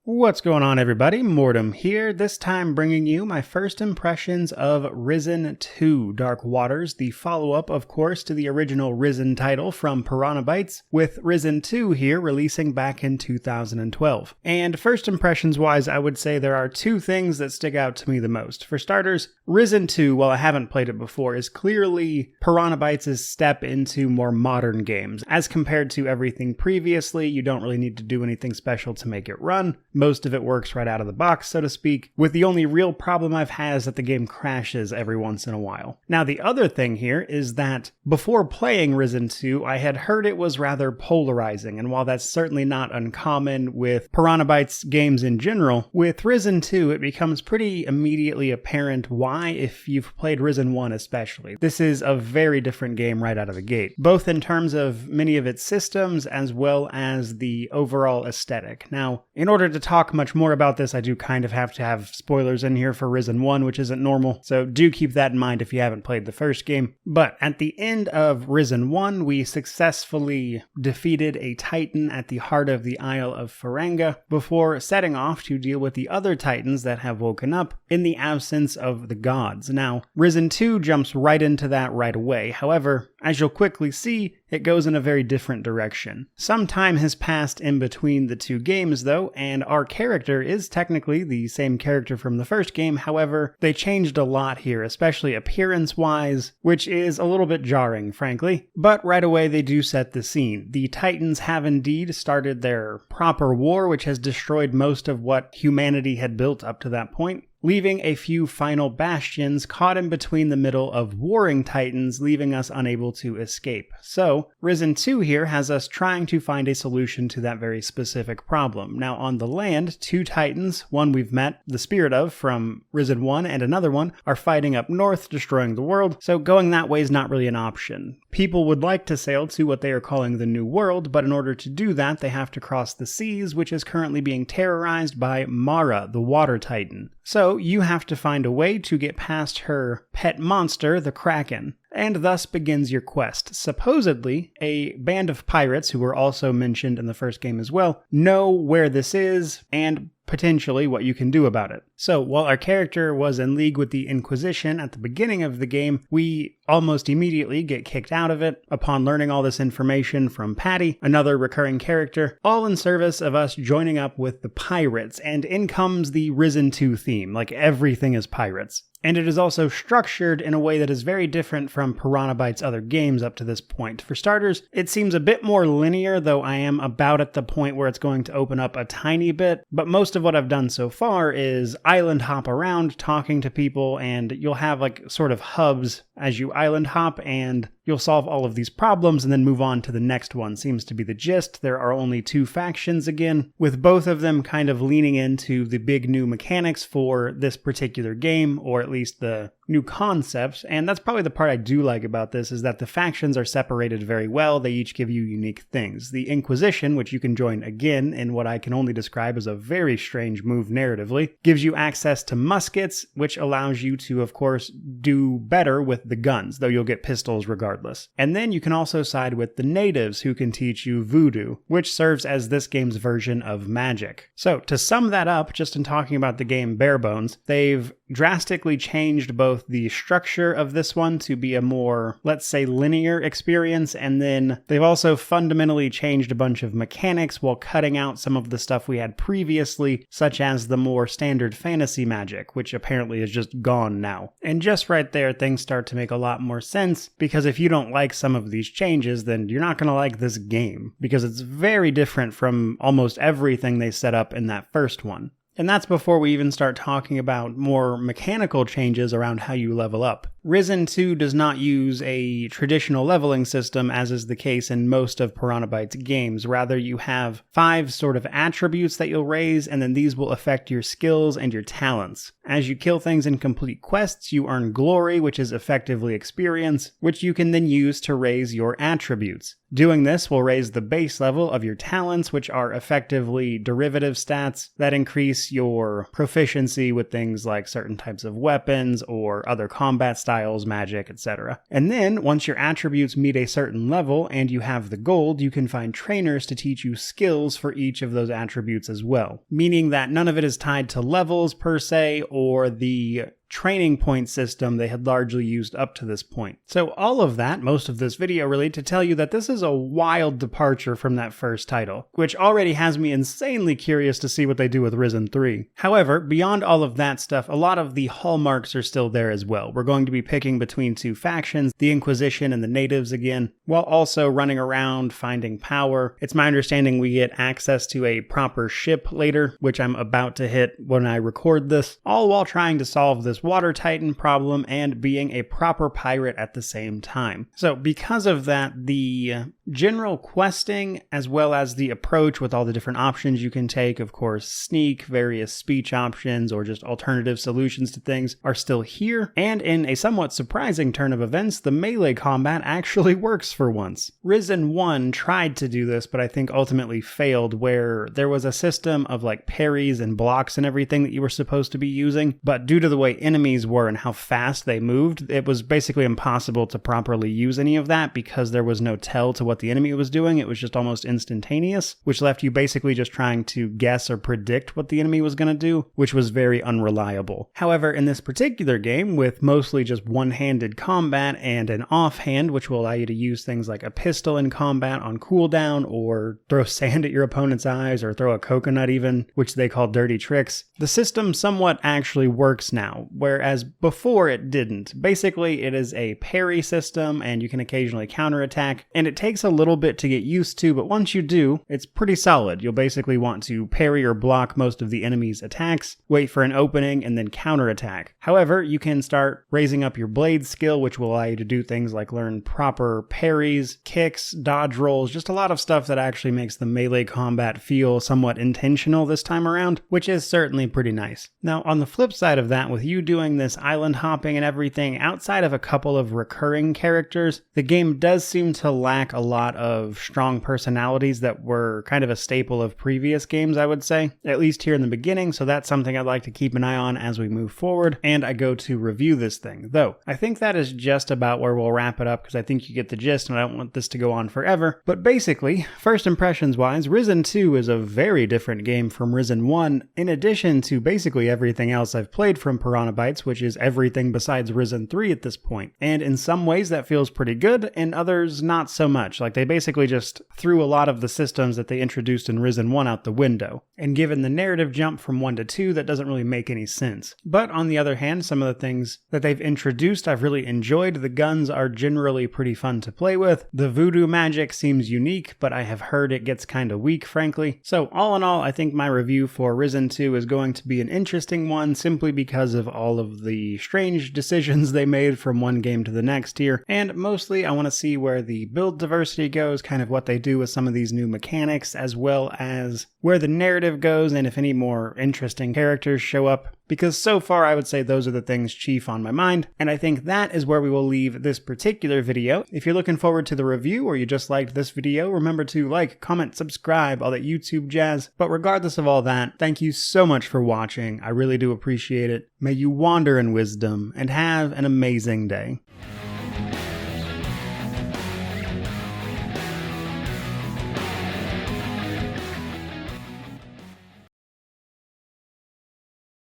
What's going on, everybody? Mortem here, this time bringing you my first impressions of Risen 2 Dark Waters, the follow-up, of course, to the original Risen title from Piranha Bytes, with Risen 2 here releasing back in 2012. And first impressions-wise, I would say there are two things that stick out to me the most. For starters, Risen 2, while I haven't played it before, is clearly Piranha Bytes' step into more modern games. As compared to everything previously, you don't really need to do anything special to make it run. Most of it works right out of the box, so to speak, with the only real problem I've had is that the game crashes every once in a while. Now, the other thing here is that before playing Risen 2, I had heard it was rather polarizing, and while that's certainly not uncommon with Piranha Bytes games in general, with Risen 2 it becomes pretty immediately apparent why if you've played Risen 1 especially. This is a very different game right out of the gate, both in terms of many of its systems as well as the overall aesthetic. Now, in order to talk much more about this, I do kind of have to have spoilers in here for Risen 1, which isn't normal, so do keep that in mind if you haven't played the first game. But at the end of Risen 1, we successfully defeated a Titan at the heart of the Isle of Faranga before setting off to deal with the other Titans that have woken up in the absence of the gods. Now, Risen 2 jumps right into that right away. However, as you'll quickly see, it goes in a very different direction. Some time has passed in between the two games though, and our character is technically the same character from the first game. However, they changed a lot here, especially appearance-wise, which is a little bit jarring, frankly. But right away they do set the scene. The Titans have indeed started their proper war, which has destroyed most of what humanity had built up to that point, leaving a few final bastions caught in between the middle of warring Titans, leaving us unable to escape. So, Risen 2 here has us trying to find a solution to that very specific problem. Now, on the land, two Titans, one we've met the spirit of from Risen 1 and another one, are fighting up north, destroying the world, so going that way is not really an option. People would like to sail to what they are calling the New World, but in order to do that, they have to cross the seas, which is currently being terrorized by Mara, the Water Titan. So you have to find a way to get past her pet monster, the Kraken. And thus begins your quest. Supposedly, a band of pirates, who were also mentioned in the first game as well, know where this is and potentially what you can do about it. So, while our character was in league with the Inquisition at the beginning of the game, we almost immediately get kicked out of it upon learning all this information from Patty, another recurring character, all in service of us joining up with the pirates, and in comes the Risen 2 theme, like everything is pirates. And it is also structured in a way that is very different from Piranha Bytes' other games up to this point. For starters, it seems a bit more linear, though I am about at the point where it's going to open up a tiny bit, but most of what I've done so far is island hop around, talking to people, and you'll have like sort of hubs as you island hop, and you'll solve all of these problems and then move on to the next one, seems to be the gist. There are only two factions again, with both of them kind of leaning into the big new mechanics for this particular game, or at least the new concepts, and that's probably the part I do like about this, is that the factions are separated very well. They each give you unique things. The Inquisition, which you can join again in what I can only describe as a very strange move narratively, gives you access to muskets, which allows you to, of course, do better with the guns, though you'll get pistols regardless. And then you can also side with the natives, who can teach you voodoo, which serves as this game's version of magic. So, to sum that up, just in talking about the game bare bones, they've drastically changed both the structure of this one to be a more, let's say, linear experience, and then they've also fundamentally changed a bunch of mechanics while cutting out some of the stuff we had previously, such as the more standard fantasy magic, which apparently is just gone now. And just right there, things start to make a lot more sense, because if you don't like some of these changes, then you're not going to like this game, because it's very different from almost everything they set up in that first one. And that's before we even start talking about more mechanical changes around how you level up. Risen 2 does not use a traditional leveling system, as is the case in most of Piranha Bytes games. Rather, you have 5 sort of attributes that you'll raise, and then these will affect your skills and your talents. As you kill things and complete quests, you earn glory, which is effectively experience, which you can then use to raise your attributes. Doing this will raise the base level of your talents, which are effectively derivative stats that increase your proficiency with things like certain types of weapons or other combat styles styles, magic, etc. And then, once your attributes meet a certain level and you have the gold, you can find trainers to teach you skills for each of those attributes as well. Meaning that none of it is tied to levels per se, or the training point system they had largely used up to this point. So all of that, most of this video really, to tell you that this is a wild departure from that first title, which already has me insanely curious to see what they do with Risen 3. However, beyond all of that stuff, a lot of the hallmarks are still there as well. We're going to be picking between two factions, the Inquisition and the Natives again, while also running around finding power. It's my understanding we get access to a proper ship later, which I'm about to hit when I record this, all while trying to solve this water titan problem and being a proper pirate at the same time. So because of that, the general questing as well as the approach with all the different options you can take, of course, sneak, various speech options, or just alternative solutions to things are still here. And in a somewhat surprising turn of events, the melee combat actually works for once. Risen 1 tried to do this, but I think ultimately failed, where there was a system of like parries and blocks and everything that you were supposed to be using, but due to the way enemies were and how fast they moved, it was basically impossible to properly use any of that because there was no tell to what the enemy was doing. It was just almost instantaneous, which left you basically just trying to guess or predict what the enemy was going to do, which was very unreliable. However, in this particular game, with mostly just one-handed combat and an offhand, which will allow you to use things like a pistol in combat on cooldown, or throw sand at your opponent's eyes, or throw a coconut even, which they call dirty tricks, the system somewhat actually works now, whereas before it didn't. Basically, it is a parry system, and you can occasionally counterattack, and it takes a little bit to get used to, but once you do, it's pretty solid. You'll basically want to parry or block most of the enemy's attacks, wait for an opening, and then counterattack. However, you can start raising up your blade skill, which will allow you to do things like learn proper parries, kicks, dodge rolls, just a lot of stuff that actually makes the melee combat feel somewhat intentional this time around, which is certainly pretty nice. Now, on the flip side of that, with you doing this island hopping and everything, outside of a couple of recurring characters, the game does seem to lack a lot of strong personalities that were kind of a staple of previous games, I would say, at least here in the beginning, so that's something I'd like to keep an eye on as we move forward, and I go to review this thing. Though, I think that is just about where we'll wrap it up, because I think you get the gist, and I don't want this to go on forever. But basically, first impressions-wise, Risen 2 is a very different game from Risen 1, in addition to basically everything else I've played from Piranha Bytes, which is everything besides Risen 3 at this point. And in some ways that feels pretty good, in others not so much. Like, they basically just threw a lot of the systems that they introduced in Risen 1 out the window. And given the narrative jump from 1 to 2, that doesn't really make any sense. But on the other hand, some of the things that they've introduced I've really enjoyed. The guns are generally pretty fun to play with. The voodoo magic seems unique, but I have heard it gets kind of weak, frankly. So all in all, I think my review for Risen 2 is going to be an interesting one, simply because of all of the strange decisions they made from one game to the next here. And mostly I want to see where the build diversity goes, kind of what they do with some of these new mechanics, as well as where the narrative goes and if any more interesting characters show up. Because so far I would say those are the things chief on my mind, and I think that is where we will leave this particular video. If you're looking forward to the review, or you just liked this video, remember to like, comment, subscribe, all that YouTube jazz. But regardless of all that, thank you so much for watching. I really do appreciate it. May you wander in wisdom and have an amazing day.